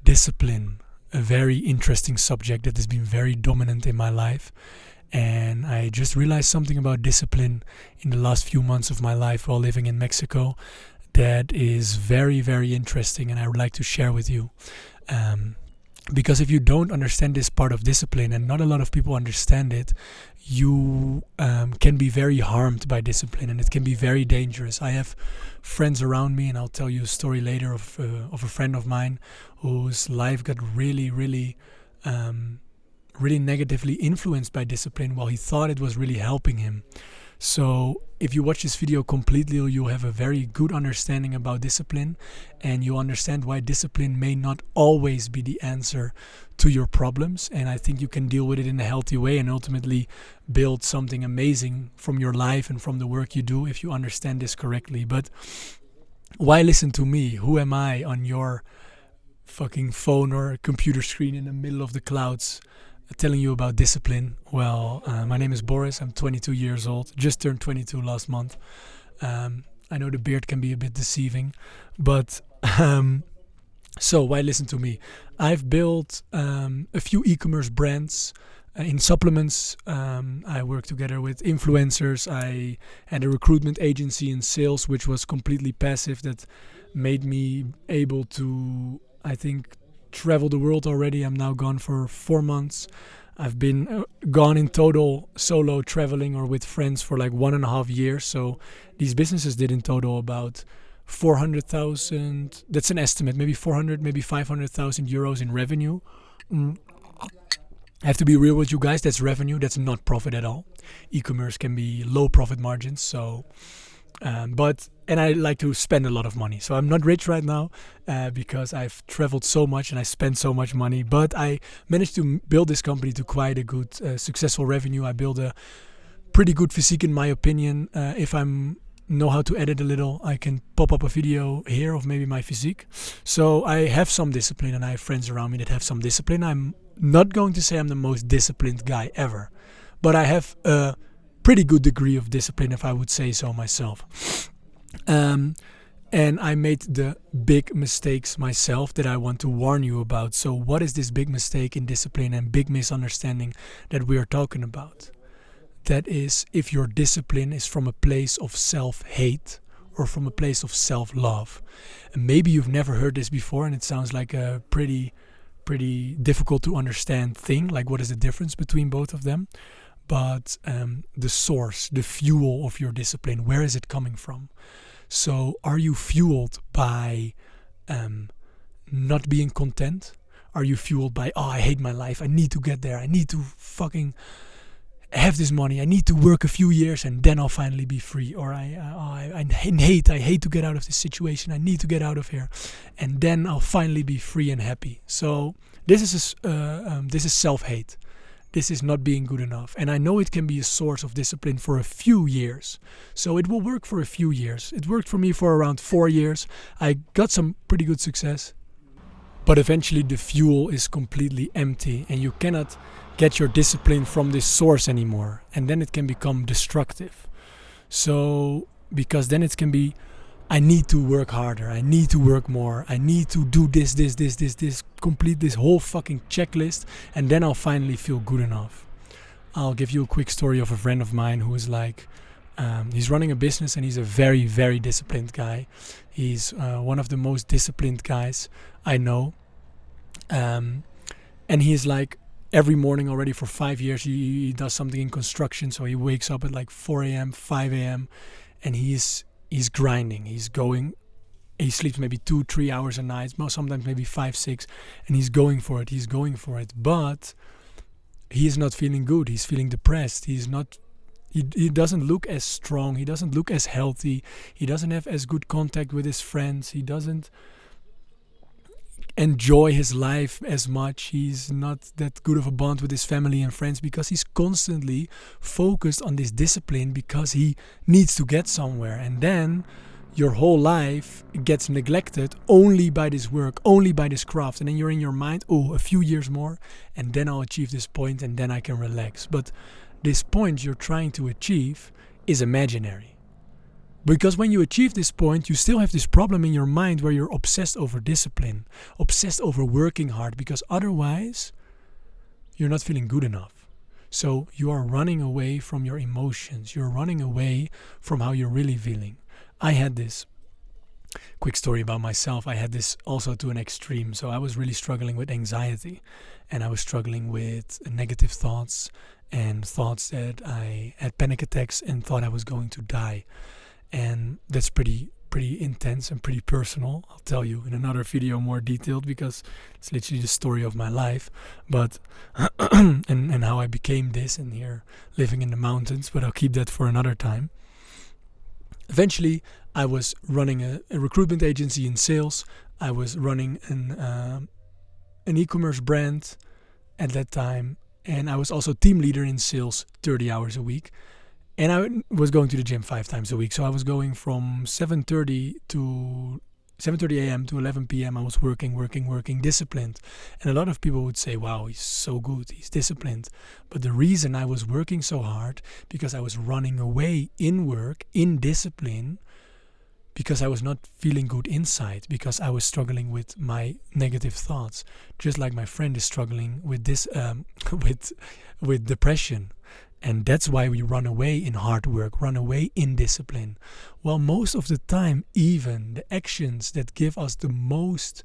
Discipline, a very interesting subject that has been very dominant in my life. And I just realized something about discipline in the last few months of my life while living in Mexico that is very, very interesting, and I would like to share with you. Because if you don't understand this part of discipline, and not a lot of people understand it, you can be very harmed by discipline, and it can be very dangerous. I have friends around me, and I'll tell you a story later of a friend of mine whose life got really, really, really negatively influenced by discipline while he thought it was really helping him. So if you watch this video completely, you'll have a very good understanding about discipline, and you'll understand why discipline may not always be the answer to your problems. And I think you can deal with it in a healthy way and ultimately build something amazing from your life and from the work you do if you understand this correctly. But why listen to me? Who am I on your fucking phone or computer screen in the middle of the clouds telling you about discipline? Well, my name is Boris. I'm 22 years old. Just turned 22 last month. I know the beard can be a bit deceiving, but so why listen to me? I've built a few e-commerce brands in supplements. I work together with influencers. I had a recruitment agency in sales, which was completely passive, that made me able to, I think, travel the world already. I'm now gone for 4 months. I've been gone in total solo traveling or with friends for like 1.5 years. So these businesses did in total about 400,000. That's an estimate, maybe 400, maybe 500,000 euros in revenue. I have to be real with you guys. That's revenue. That's not profit at all. E-commerce can be low profit margins. So and I like to spend a lot of money. So I'm not rich right now because I've traveled so much and I spent so much money. But I managed to build this company to quite a good, successful revenue. I build a pretty good physique in my opinion. If I know how to edit a little, I can pop up a video here of maybe my physique. So I have some discipline, and I have friends around me that have some discipline. I'm not going to say I'm the most disciplined guy ever, but I have a pretty good degree of discipline, if I would say so myself. And I made the big mistakes myself that I want to warn you about. So what is this big mistake in discipline and big misunderstanding that we are talking about? That is, if your discipline is from a place of self-hate or from a place of self-love. And maybe you've never heard this before, and it sounds like a pretty difficult to understand thing. Like, what is the difference between both of them? But the source, the fuel of your discipline, where is it coming from? So are you fueled by not being content? Are you fueled by, oh, I hate my life, I need to get there, I need to fucking have this money, I need to work a few years and then I'll finally be free? Or I hate to get out of this situation, I need to get out of here and then I'll finally be free and happy. So this is self-hate. This is not being good enough. And I know it can be a source of discipline for a few years. So it will work for a few years. It worked for me for around 4 years. I got some pretty good success. But eventually the fuel is completely empty and you cannot get your discipline from this source anymore. And then it can become destructive. So, because then it can be, I need to work harder, I need to work more, I need to do this, complete this whole fucking checklist, and then I'll finally feel good enough. I'll give you a quick story of a friend of mine who is like, he's running a business and he's a very, very disciplined guy. He's one of the most disciplined guys I know. And he's like, every morning already for 5 years, he does something in construction. So he wakes up at like 4 a.m., 5 a.m. and he's grinding. He sleeps maybe 2-3 hours a night, sometimes maybe 5-6, and he's going for it. But he is not feeling good. He's feeling depressed. He doesn't look as strong. He doesn't look as healthy. He doesn't have as good contact with his friends. He doesn't enjoy his life as much. He's not that good of a bond with his family and friends because he's constantly focused on this discipline because he needs to get somewhere. And then your whole life gets neglected only by this work, only by this craft. And then you're in your mind, oh, a few years more and then I'll achieve this point and then I can relax. But this point you're trying to achieve is imaginary. Because when you achieve this point, you still have this problem in your mind where you're obsessed over discipline, obsessed over working hard, because otherwise you're not feeling good enough. So you are running away from your emotions. You're running away from how you're really feeling. I had this quick story about myself. I had this also to an extreme. So I was really struggling with anxiety, and I was struggling with negative thoughts and thoughts that I had panic attacks and thought I was going to die. And that's pretty intense and pretty personal. I'll tell you in another video more detailed, because it's literally the story of my life. But and how I became this, and here living in the mountains. But I'll keep that for another time. Eventually, I was running a recruitment agency in sales. I was running an e-commerce brand at that time, and I was also team leader in sales 30 hours a week. And I was going to the gym 5 times a week. So I was going from 7:30 a.m. to 11 p.m. I was working, disciplined. And a lot of people would say, wow, he's so good, he's disciplined. But the reason I was working so hard, because I was running away in work, in discipline, because I was not feeling good inside, because I was struggling with my negative thoughts, just like my friend is struggling with this, with depression. And that's why we run away in hard work, run away in discipline. Well, most of the time, even the actions that give us the most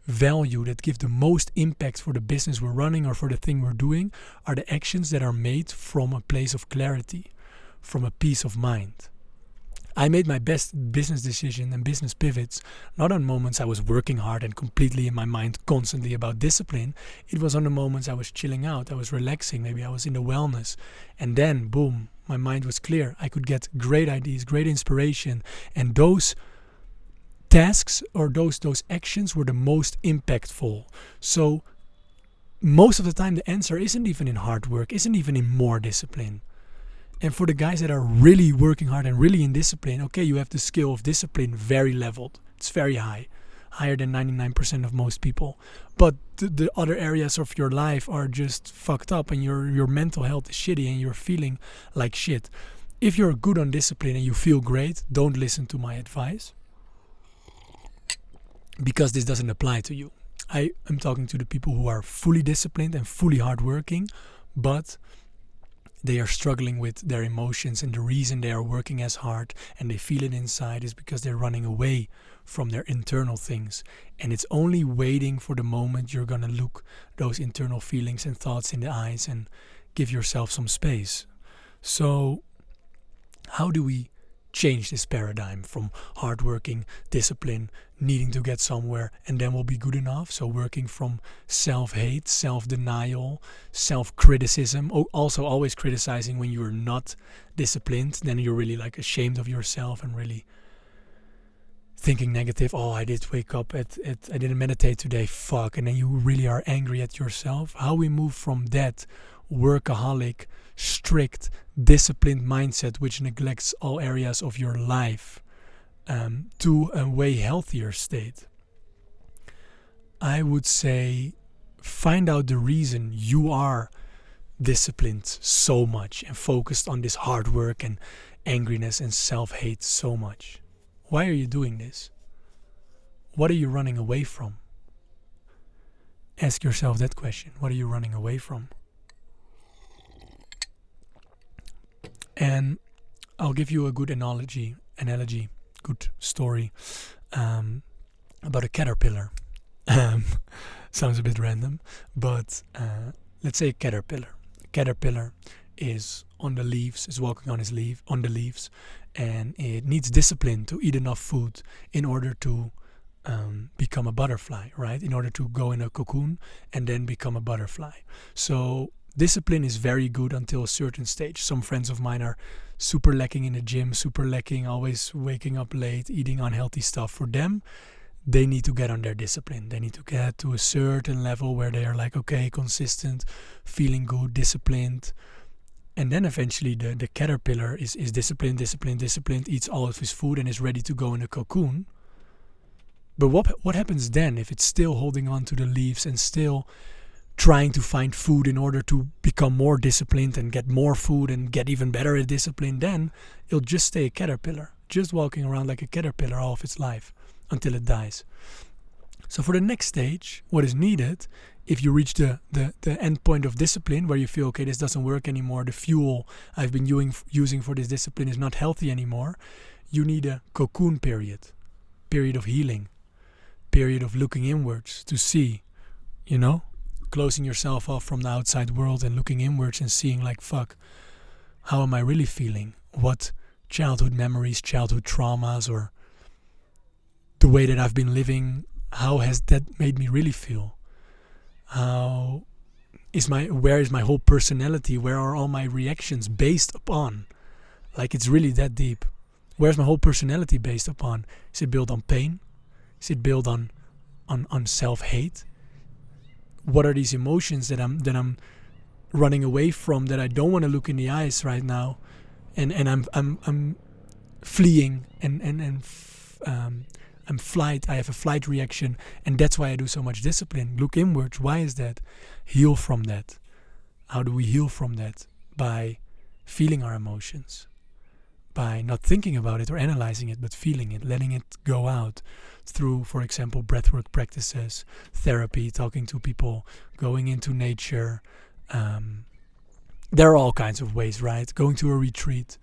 value, that give the most impact for the business we're running or for the thing we're doing, are the actions that are made from a place of clarity, from a peace of mind. I made my best business decision and business pivots not on moments I was working hard and completely in my mind constantly about discipline. It was on the moments I was chilling out, I was relaxing, maybe I was in the wellness. And then, boom, my mind was clear. I could get great ideas, great inspiration. And those tasks or those actions were the most impactful. So most of the time the answer isn't even in hard work, isn't even in more discipline. And for the guys that are really working hard and really in discipline, okay, you have the skill of discipline very leveled. It's very high, higher than 99% of most people. But the other areas of your life are just fucked up, and your mental health is shitty and you're feeling like shit. If you're good on discipline and you feel great, don't listen to my advice, because this doesn't apply to you. I am talking to the people who are fully disciplined and fully hardworking, but they are struggling with their emotions, and the reason they are working as hard and they feel it inside is because they're running away from their internal things. And it's only waiting for the moment you're gonna look those internal feelings and thoughts in the eyes and give yourself some space. So how do we change this paradigm from hardworking, discipline, needing to get somewhere and then we'll be good enough? So working from self-hate, self-denial, self-criticism, also always criticizing when you're not disciplined, then you're really like ashamed of yourself and really thinking negative. Oh, I did wake up I didn't meditate today, fuck. And then you really are angry at yourself. How we move from that workaholic, strict, disciplined mindset which neglects all areas of your life to a way healthier state. I would say find out the reason you are disciplined so much and focused on this hard work and angriness and self-hate so much. Why are you doing this? What are you running away from? Ask yourself that question. What are you running away from? And I'll give you a good analogy, good story about a caterpillar. Sounds a bit random, but let's say a caterpillar. Caterpillar is on the leaves, is walking on the leaves, and it needs discipline to eat enough food in order to become a butterfly, right? In order to go in a cocoon and then become a butterfly. So discipline is very good until a certain stage. Some friends of mine are super lacking in the gym, super lacking, always waking up late, eating unhealthy stuff. For them, they need to get on their discipline. They need to get to a certain level where they are like, okay, consistent, feeling good, disciplined. And then eventually the caterpillar is disciplined, eats all of his food and is ready to go in a cocoon. But what happens then if it's still holding on to the leaves and still trying to find food in order to become more disciplined and get more food and get even better at discipline, then it'll just stay a caterpillar, just walking around like a caterpillar all of its life until it dies. So for the next stage, what is needed, if you reach the end point of discipline where you feel, okay, this doesn't work anymore, the fuel I've been using for this discipline is not healthy anymore, you need a cocoon period of healing, period of looking inwards to see, closing yourself off from the outside world and looking inwards and seeing like, fuck, how am I really feeling? What childhood memories, childhood traumas, or the way that I've been living, how has that made me really feel? Where is my whole personality? Where are all my reactions based upon? Like, it's really that deep. Where's my whole personality based upon? Is it built on pain? Is it built on self-hate? What are these emotions that I'm running away from, that I don't want to look in the eyes right now, and I'm fleeing and I'm flight. I have a flight reaction, and that's why I do so much discipline. Look inwards. Why is that? Heal from that. How do we heal from that? By feeling our emotions, by not thinking about it or analyzing it, but feeling it, letting it go out through, for example, breathwork practices, therapy, talking to people, going into nature. There are all kinds of ways, right? Going to a retreat.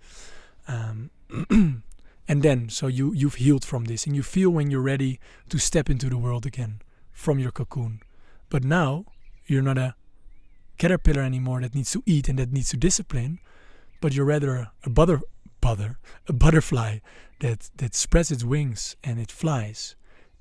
And then, so you've healed from this, and you feel when you're ready to step into the world again from your cocoon. But now, you're not a caterpillar anymore that needs to eat and that needs to discipline, but you're rather a butterfly that spreads its wings and it flies.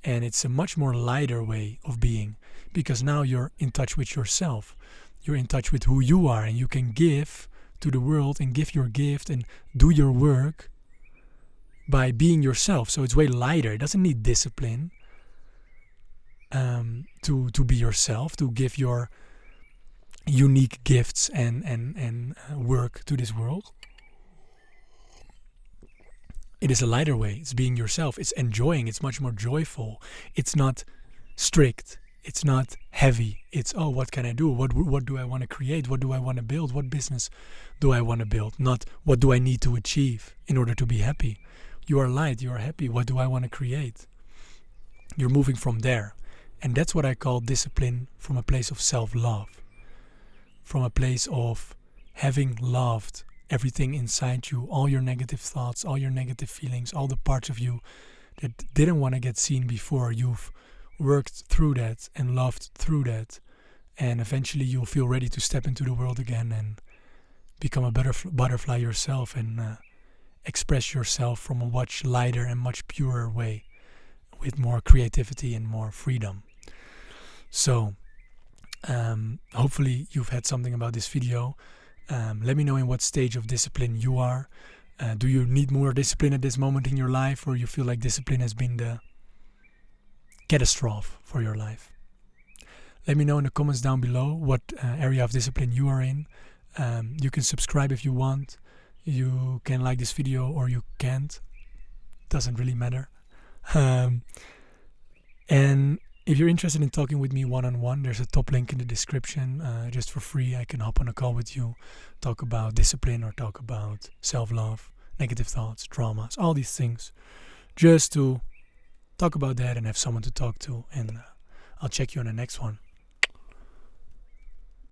And it's a much more lighter way of being, because now you're in touch with yourself. You're in touch with who you are, and you can give to the world and give your gift and do your work by being yourself. So it's way lighter. It doesn't need discipline to be yourself, to give your unique gifts and work to this world. It is a lighter way. It's being yourself. It's enjoying. It's much more joyful. It's not strict. It's not heavy. It's, oh, what can I do? What do I want to create? What do I want to build? What business do I want to build? Not what do I need to achieve in order to be happy. You are light. You are happy. What do I want to create? You're moving from there. And that's what I call discipline from a place of self-love. From a place of having loved everything inside you, all your negative thoughts, all your negative feelings, all the parts of you that didn't want to get seen before. You've worked through that and loved through that, and eventually you'll feel ready to step into the world again and become a better butterfly yourself and express yourself from a much lighter and much purer way with more creativity and more freedom. So hopefully you've had something about this video. Let me know in what stage of discipline you are. Do you need more discipline at this moment in your life, or you feel like discipline has been the catastrophe for your life? Let me know in the comments down below what area of discipline you are in. You can subscribe if you want. You can like this video or you can't. Doesn't really matter. And if you're interested in talking with me one-on-one, there's a top link in the description. Just for free, I can hop on a call with you, talk about discipline or talk about self-love, negative thoughts, traumas, all these things. Just to talk about that and have someone to talk to. And I'll check you on the next one.